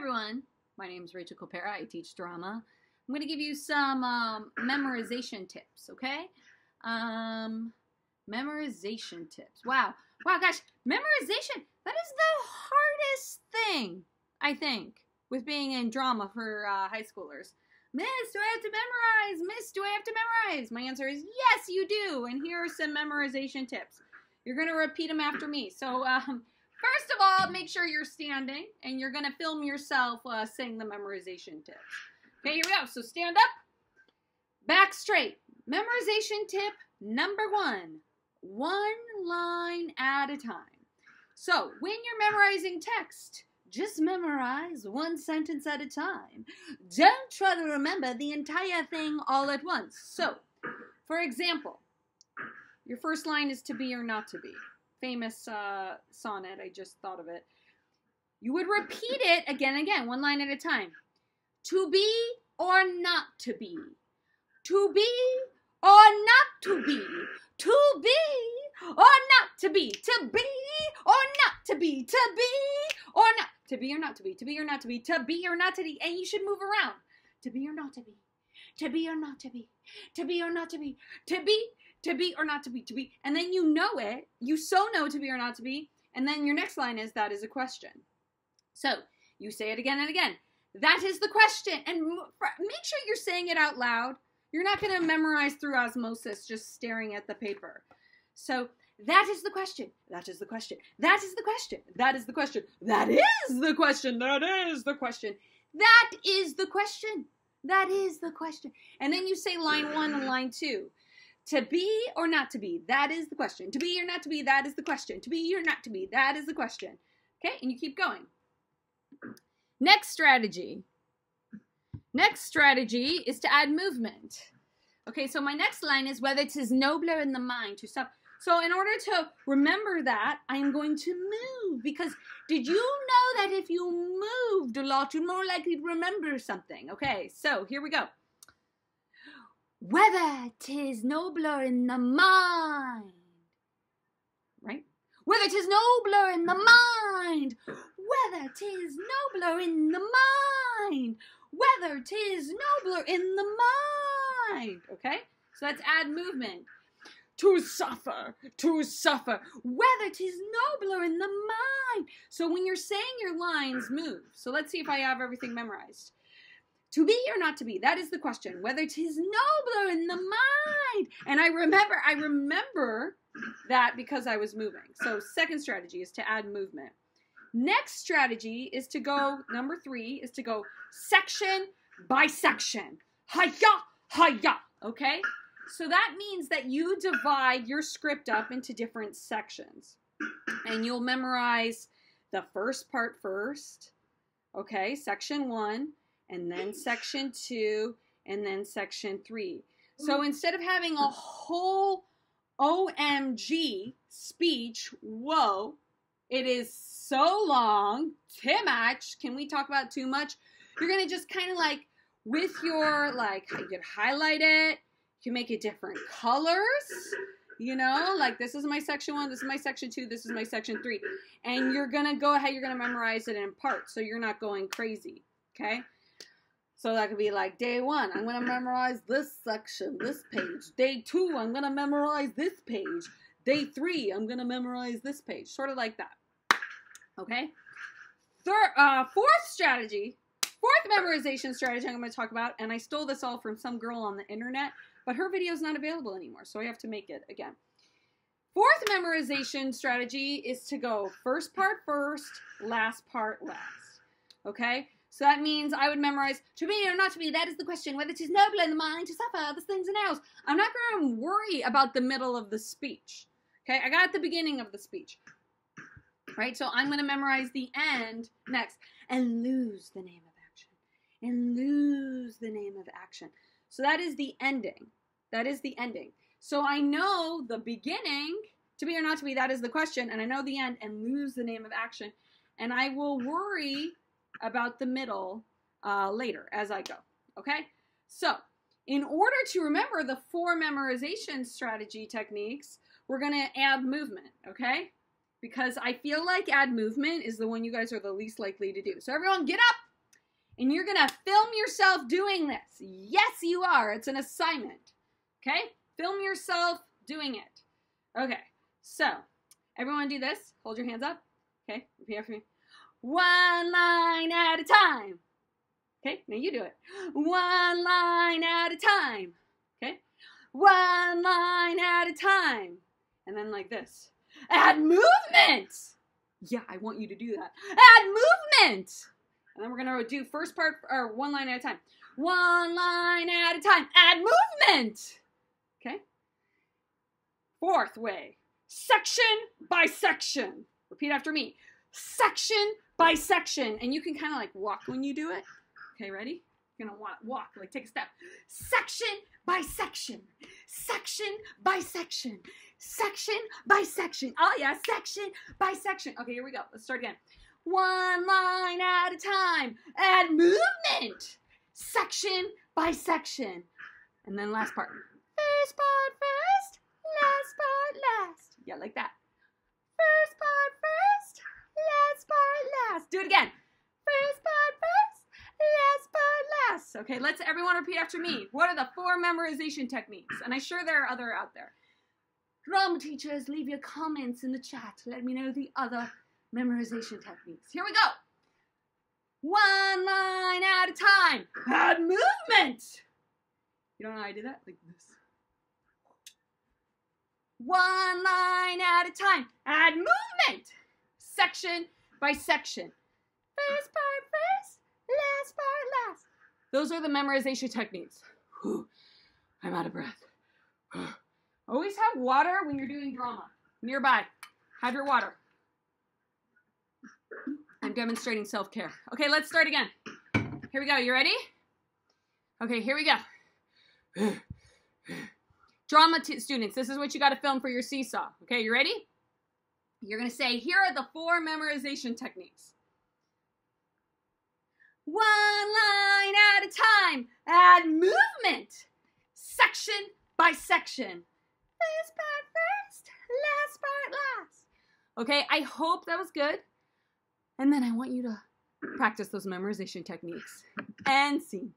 everyone, my name is Rachel Copera. I teach drama. I'm going to give you some memorization tips, okay? Memorization tips. Wow, gosh, memorization, that is the hardest thing, I think, with being in drama for high schoolers. Miss, do I have to memorize? Miss, do I have to memorize? My answer is yes, you do. And here are some memorization tips. You're going to repeat them after me. So, first of all, make sure you're standing, and you're going to film yourself saying the memorization tips. Okay, here we go. So stand up, back straight. Memorization tip number 1, one line at a time. So when you're memorizing text, just memorize one sentence at a time. Don't try to remember the entire thing all at once. So, for example, your first line is to be or not to be. Famous sonnet, I just thought of it. You would repeat it again and again, one line at a time. To be or not to be. To be or not to be. To be or not to be. To be or not to be. To be or not. To be or not to be. To be or not to be. To be or not to be. And you should move around. To be or not to be. To be or not to be. To be or not to be. To be. To be or not to be. To be. And then you know it. You so know to be or not to be. And then your next line is that is a question. So you say it again and again. That is the question. And make sure you're saying it out loud. You're not going to memorize through osmosis just staring at the paper. So that is the question. That is the question. That is the question. That is the question. That is the question. That is the question. That is the question. That is the question. And then you say line 1 and line 2. To be or not to be. That is the question. To be or not to be. That is the question. To be or not to be. That is the question. Okay, and you keep going. Next strategy. Next strategy is to add movement. Okay, so my next line is whether it is nobler in the mind to stop. So in order to remember that, I am going to move. Because did you know that if you moved a lot, you're more likely to remember something? Okay, so here we go. Whether 'tis nobler in the mind. Right? Whether 'tis nobler in the mind. Whether 'tis nobler in the mind. Whether 'tis nobler in the mind. Okay? So let's add movement. To suffer. To suffer. Whether 'tis nobler in the mind. So when you're saying your lines, move. So let's see if I have everything memorized. To be or not to be, that is the question. Whether 'tis nobler in the mind. And I remember that because I was moving. So second strategy is to add movement. Next strategy is to go, number 3, is to go section by section. Hi-ya, hi-ya, okay? So that means that you divide your script up into different sections. And you'll memorize the first part first, okay, section 1, and then section 2, and then section 3. So instead of having a whole OMG speech, whoa, it is so long, too much. Can we talk about too much? You're going to just kind of like, with your, like, you can highlight it, you can make it different colors, you know, like this is my section 1, this is my section 2, this is my section 3. And you're going to go ahead, you're going to memorize it in parts, so you're not going crazy, okay? So that could be like, day 1, I'm going to memorize this section, this page. Day 2, I'm going to memorize this page. Day 3, I'm going to memorize this page. Sort of like that. Okay? Fourth strategy, fourth memorization strategy I'm going to talk about, and I stole this all from some girl on the internet, but her video is not available anymore, so I have to make it again. Fourth memorization strategy is to go first part first, last part last. Okay? So that means I would memorize, to be or not to be, that is the question, whether 'tis nobler in the mind to suffer the things and else. I'm not going to worry about the middle of the speech. Okay, I got the beginning of the speech. Right, so I'm going to memorize the end next, and lose the name of action. And lose the name of action. So that is the ending. That is the ending. So I know the beginning, to be or not to be, that is the question, and I know the end, and lose the name of action. And I will worry about the middle later as I go, okay? So, in order to remember the 4 memorization strategy techniques, we're going to add movement, okay? Because I feel like add movement is the one you guys are the least likely to do. So everyone get up, And you're going to film yourself doing this. Yes, you are. It's an assignment. Okay? Film yourself doing it. Okay. So, everyone do this. Hold your hands up. Okay? Repeat after me. One line at a time. Okay? Now you do it. One line at a time. Okay? One line at a time. And then like this. Add movement. Yeah, I want you to do that. Add movement. And then we're going to do first part, or one line at a time. One line at a time. Add movement. Okay? Fourth way. Section by section. Repeat after me. Section by section. And you can kind of like walk when you do it. Okay, ready? You're going to walk, like take a step. Section by section. Section by section. Section by section. Oh yeah, section by section. Okay, here we go. Let's start again. One line at a time. Add movement. Section by section. And then last part. First part first. Last part last. Yeah, like that. First part first. Last part last. Do it again. First part first. Last part last. Okay, let's everyone repeat after me. What are the 4 memorization techniques? And I'm sure there are other out there. Drama teachers, leave your comments in the chat. Let me know the other memorization techniques. Here we go. One line at a time. Add movement. You don't know how I do that? Like this. One line at a time. Add movement. Section by section. First part first. Last part last. Those are the memorization techniques. Whew, I'm out of breath. Always have water when you're doing drama. Nearby. Have your water. I'm demonstrating self-care. Okay, let's start again. Here we go. You ready? Okay, here we go. Drama students, this is what you got to film for your seesaw. Okay, you ready? You're going to say, here are the 4 memorization techniques. One line at a time. Add movement. Section by section. First part first. Last part last. Okay, I hope that was good. And then I want you to practice those memorization techniques. And scene.